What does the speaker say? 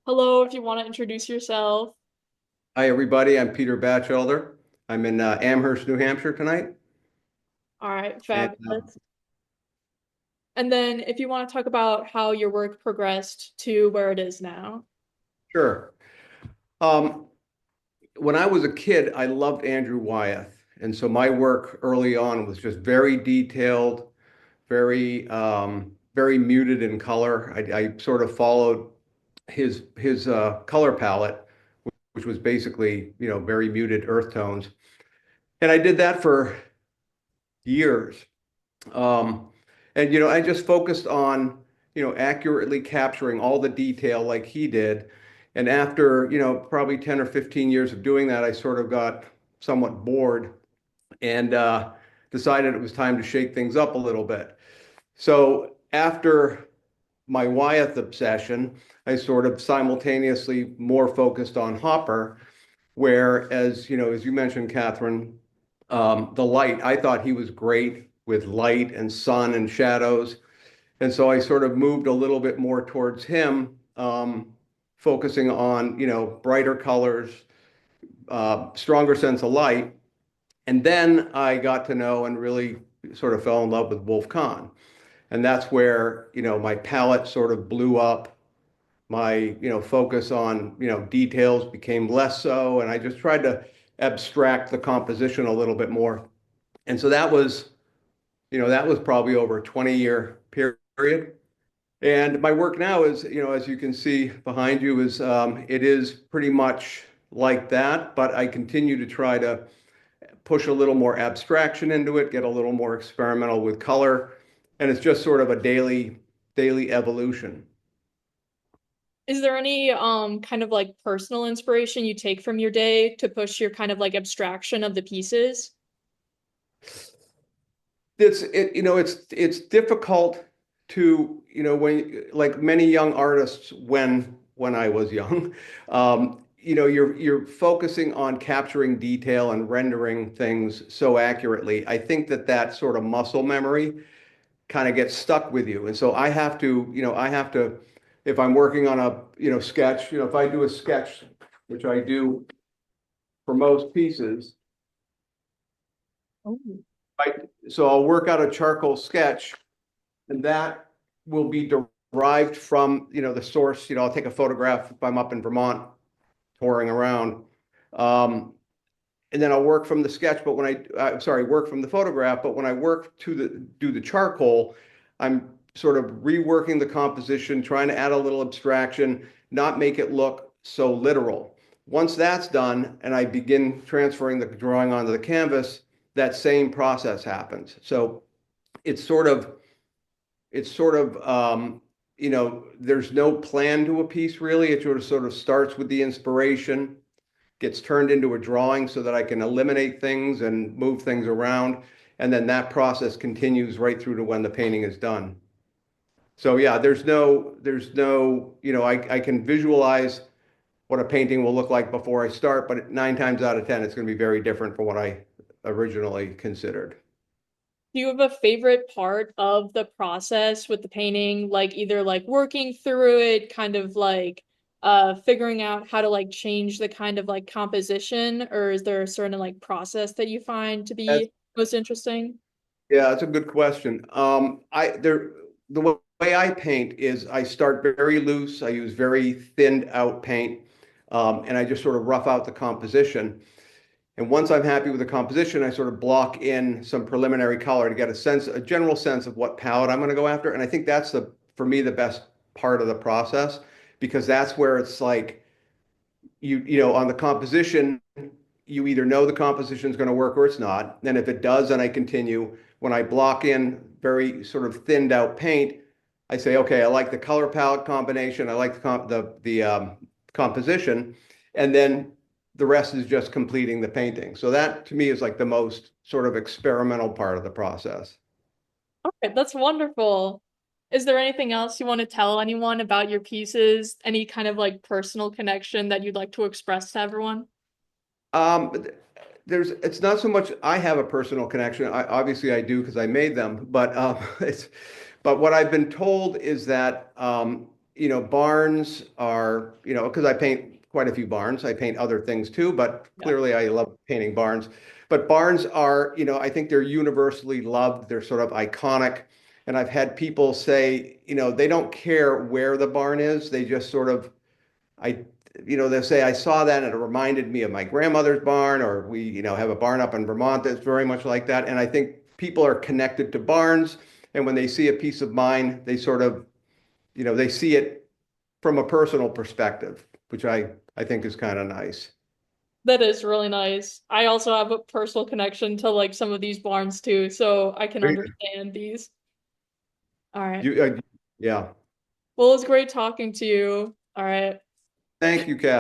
Hello, if you want to introduce yourself. Hi, everybody. I'm Peter Batchelder. I'm in Amherst, New Hampshire tonight. All right, And fabulous. And then if you want to talk about how your work progressed to where it is now. sure. Um, when I was a kid, I loved Andrew Wyeth. And so my work early on was just very detailed, very muted in color. I sort of followed his color palette, which was basically, very muted earth tones. And I did that for years. Um, and I just focused on, accurately capturing all the detail like he did. And after, probably 10 or 15 years of doing that, I sort of got somewhat bored and decided it was time to shake things up a little bit. So after my Wyeth obsession, I sort of simultaneously more focused on Hopper, where, as you mentioned, Catherine, the light, I thought he was great with light and sun and shadows. And so I sort of moved a little bit more towards him, focusing on, brighter colors, stronger sense of light. And then I got to know and really sort of fell in love with Wolf Kahn. And that's where, my palette sort of blew up. My, focus on, details became less so. And I just tried to abstract the composition a little bit more. And so that was probably over a 20-year period. And my work now is, as you can see behind you, it is pretty much like that, but I continue to try to push a little more abstraction into it, get a little more experimental with color, and it's just sort of a daily evolution. Is there any kind of like personal inspiration you take from your day to push your kind of like abstraction of the pieces? It's difficult to, when like many young artists when I was young, you're focusing on capturing detail and rendering things so accurately. I think that sort of muscle memory kind of gets stuck with you. And so I have to, if I'm working on a, sketch, if I do a sketch, which I do for most pieces, Oh. I, so I'll work out a charcoal sketch and that will be derived from, the source. I'll take a photograph if I'm up in Vermont touring around. Um, and then I'll work from the sketch, but work from the photograph, but when I work do the charcoal, I'm sort of reworking the composition, trying to add a little abstraction, not make it look so literal. Once that's done and I begin transferring the drawing onto the canvas, that same process happens. So it's sort of it's sort of there's no plan to a piece really. It sort of starts with the inspiration, gets turned into a drawing so that I can eliminate things and move things around, and then that process continues right through to when the painting is done. So yeah, there's no, I can visualize what a painting will look like before I start, but 9 times out of 10, it's going to be very different from what I originally considered. Do you have a favorite part of the process with the painting, like either like working through it, kind of like figuring out how to like change the kind of like composition, or is there a certain like process that you find to That's, be most interesting? yeah, that's a good question. The way I paint is I start very loose. I use very thinned out paint, and I just sort of rough out the composition. And once I'm happy with the composition, I sort of block in some preliminary color to get a general sense of what palette I'm going to go after. And I think that's for me, the best part of the process, because that's where it's like on the composition, you either know the composition is going to work or it's not. And if it does, then I continue. When I block in very sort of thinned out paint, I say, okay, I like the color palette combination. I like the composition. And then the rest is just completing the painting. So that to me is like the most sort of experimental part of the process. Okay, that's wonderful. Is there anything else you want to tell anyone about your pieces? Any kind of like personal connection that you'd like to express to everyone? Um, it's not so much I have a personal connection. Obviously I do because I made them, but but what I've been told is that barns are, because I paint quite a few barns. I paint other things too, but Yeah. clearly I love painting barns. But barns are, I think they're universally loved. They're sort of iconic. And I've had people say, they don't care where the barn is. They just sort of, I, they'll say, I saw that and it reminded me of my grandmother's barn, or we, have a barn up in Vermont that's very much like that. And I think people are connected to barns. And when they see a piece of mine, they sort of, they see it from a personal perspective, which I think is kind of nice. That is really nice. I also have a personal connection to like some of these barns too, so I can understand these. All right. You, yeah. Well, it was great talking to you. All right. Thank you, Kat.